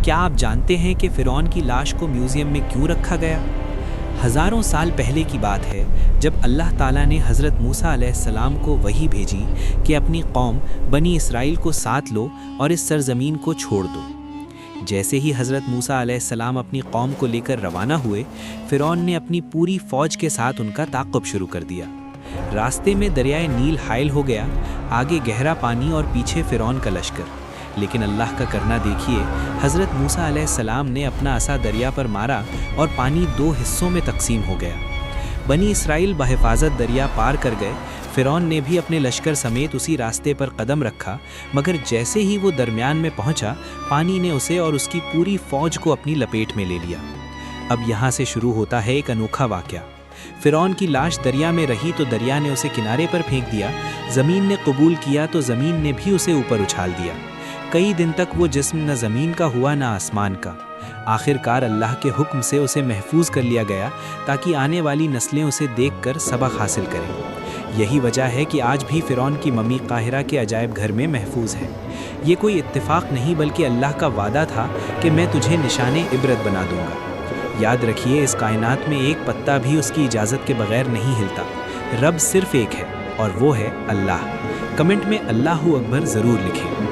کیا آپ جانتے ہیں کہ فرعون کی لاش کو میوزیم میں کیوں رکھا گیا؟ ہزاروں سال پہلے کی بات ہے جب اللہ تعالیٰ نے حضرت موسیٰ علیہ السلام کو وحی بھیجی کہ اپنی قوم بنی اسرائیل کو ساتھ لو اور اس سرزمین کو چھوڑ دو۔ جیسے ہی حضرت موسیٰ علیہ السلام اپنی قوم کو لے کر روانہ ہوئے، فرعون نے اپنی پوری فوج کے ساتھ ان کا تعاقب شروع کر دیا۔ راستے میں دریائے نیل حائل ہو گیا، آگے گہرا پانی اور پیچھے فرعون کا لشکر۔ لیکن اللہ کا کرنا دیکھیے، حضرت موسیٰ علیہ السلام نے اپنا عصا دریا پر مارا اور پانی دو حصوں میں تقسیم ہو گیا۔ بنی اسرائیل بحفاظت دریا پار کر گئے۔ فرعون نے بھی اپنے لشکر سمیت اسی راستے پر قدم رکھا، مگر جیسے ہی وہ درمیان میں پہنچا، پانی نے اسے اور اس کی پوری فوج کو اپنی لپیٹ میں لے لیا۔ اب یہاں سے شروع ہوتا ہے ایک انوکھا واقعہ۔ فرعون کی لاش دریا میں رہی تو دریا نے اسے کنارے پر پھینک دیا، زمین نے قبول کیا تو زمین نے بھی اسے اوپر اچھال دیا۔ کئی دن تک وہ جسم نہ زمین کا ہوا نہ آسمان کا۔ آخر کار اللہ کے حکم سے اسے محفوظ کر لیا گیا تاکہ آنے والی نسلیں اسے دیکھ کر سبق حاصل کریں۔ یہی وجہ ہے کہ آج بھی فرعون کی ممی قاہرہ کے عجائب گھر میں محفوظ ہے۔ یہ کوئی اتفاق نہیں بلکہ اللہ کا وعدہ تھا کہ میں تجھے نشان عبرت بنا دوں گا۔ یاد رکھیے، اس کائنات میں ایک پتا بھی اس کی اجازت کے بغیر نہیں ہلتا۔ رب صرف ایک ہے اور وہ ہے اللہ۔ کمنٹ میں اللہ اکبر ضرور لکھیں۔